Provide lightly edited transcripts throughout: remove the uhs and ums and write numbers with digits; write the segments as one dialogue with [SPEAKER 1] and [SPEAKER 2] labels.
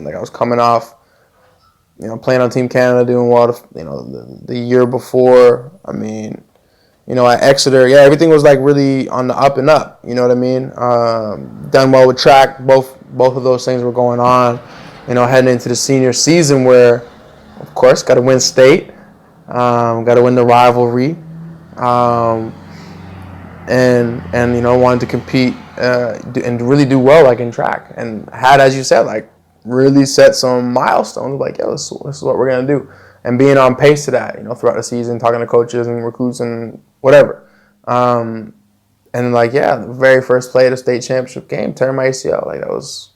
[SPEAKER 1] mean, like I was coming off, playing on Team Canada, doing well, the year before. I mean, at Exeter, yeah, everything was like really on the up and up. You know what I mean? Done well with track. Both of those things were going on. Heading into the senior season where, of course, got to win state, got to win the rivalry, and wanted to compete and really do well like in track, and had, as you said, like really set some milestones. Like, yo, this is what we're gonna do, and being on pace to that. Throughout the season, talking to coaches and recruits and whatever. And like, yeah, the very first play of the state championship game, tearing my ACL. Like it's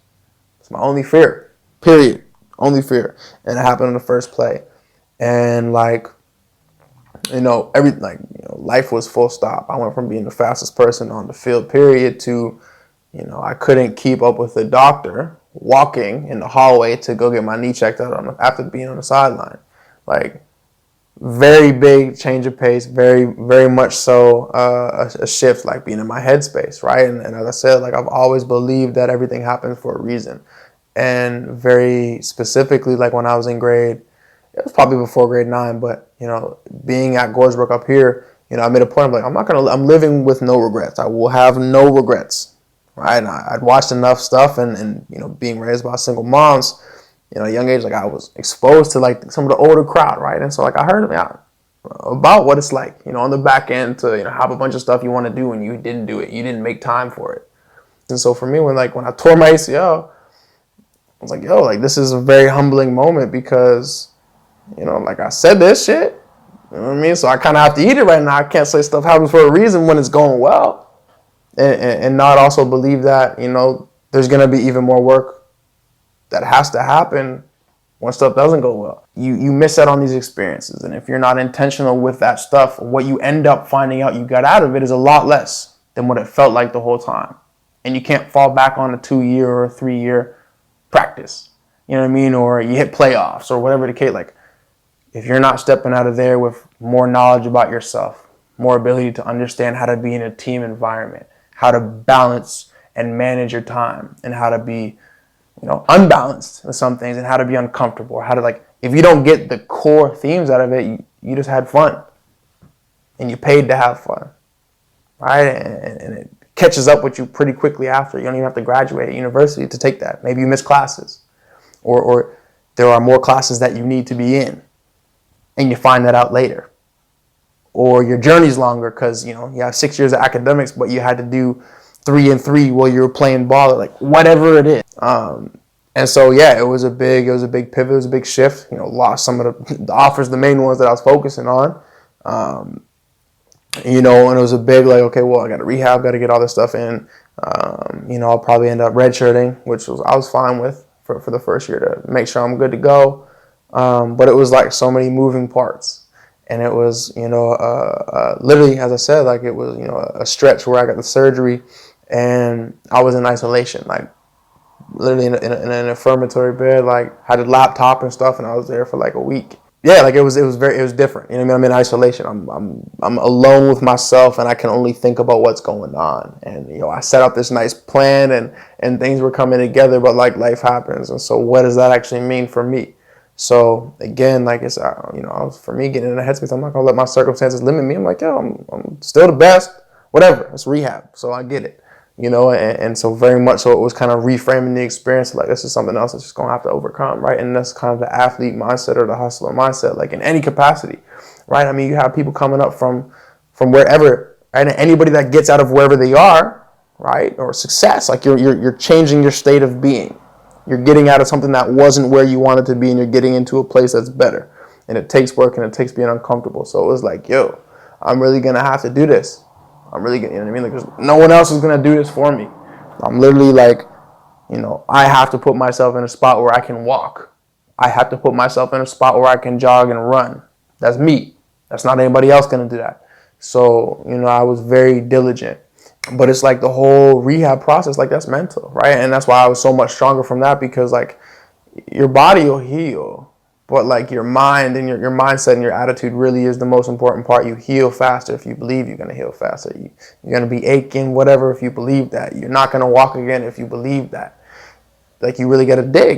[SPEAKER 1] my only fear. Period. Only fear. And it happened in the first play. And like, life was full stop. I went from being the fastest person on the field, period, to, I couldn't keep up with the doctor walking in the hallway to go get my knee checked out after being on the sideline. Like, very big change of pace, very, very much so a shift, like being in my headspace, right? And as I said, like I've always believed that everything happens for a reason. And very specifically, like when I was in it was probably before grade 9, but, being at Goresbrook up here, I made a point of like, I'm living with no regrets. I will have no regrets, right? And I'd watched enough stuff and being raised by single moms, at a young age, like I was exposed to like some of the older crowd, right? And so like I heard about what it's like, on the back end to, have a bunch of stuff you want to do and you didn't do it. You didn't make time for it. And so for me, when I tore my ACL, I was like, yo, like this is a very humbling moment because, like I said this shit, you know what I mean? So I kind of have to eat it right now. I can't say stuff happens for a reason when it's going well and not also believe that, there's going to be even more work that has to happen when stuff doesn't go well. You miss out on these experiences. And if you're not intentional with that stuff, what you end up finding out you got out of it is a lot less than what it felt like the whole time. And you can't fall back on a 2-year or a 3-year practice. You know what I mean? Or you hit playoffs or whatever the case. Like, if you're not stepping out of there with more knowledge about yourself, more ability to understand how to be in a team environment, how to balance and manage your time, and how to be unbalanced with some things, and how to be uncomfortable, or how to, like, if you don't get the core themes out of it, you just had fun and you paid to have fun, right? And it catches up with you pretty quickly after. You don't even have to graduate at university to take that. Maybe you miss classes, or there are more classes that you need to be in and you find that out later, or your journey's longer because you have 6 years of academics, but you had to do 3 and 3 while you were playing ball, or like whatever it is. And so, yeah, it was a big pivot. It was a big shift. Lost some of the offers, the main ones that I was focusing on. And it was a big, like, okay, well, I got to rehab, got to get all this stuff in. I'll probably end up redshirting, which I was fine with for the first year to make sure I'm good to go. But it was like so many moving parts. And it was, literally, as I said, like it was, a stretch where I got the surgery and I was in isolation, like literally in an affirmatory bed, like had a laptop and stuff, and I was there for like a week. Yeah, like it was different. You know what I mean? I'm in isolation. I'm alone with myself, and I can only think about what's going on. And I set up this nice plan, and things were coming together, but like life happens, and so what does that actually mean for me? So again, like it's for me getting in a headspace, I'm not gonna let my circumstances limit me. I'm like, yo, I'm still the best. Whatever, it's rehab, so I get it. And so very much so it was kind of reframing the experience, like this is something else that's just going to have to overcome, right? And that's kind of the athlete mindset or the hustler mindset, like in any capacity, right? I mean, you have people coming up from wherever, right? And anybody that gets out of wherever they are, right, or success, like you're changing your state of being. You're getting out of something that wasn't where you wanted to be, and you're getting into a place that's better. And it takes work, and it takes being uncomfortable. So it was like, yo, I'm really going to have to do this. I'm really going to, you know what I mean? Like, there's no one else is going to do this for me. I'm literally like, I have to put myself in a spot where I can walk. I have to put myself in a spot where I can jog and run. That's me. That's not anybody else going to do that. So, I was very diligent. But it's like the whole rehab process, like that's mental, right? And that's why I was so much stronger from that, because like your body will heal, but like your mind and your mindset and your attitude really is the most important part. You heal faster if you believe you're going to heal faster. You're going to be aching, whatever, if you believe that. You're not going to walk again if you believe that. Like you really got to dig.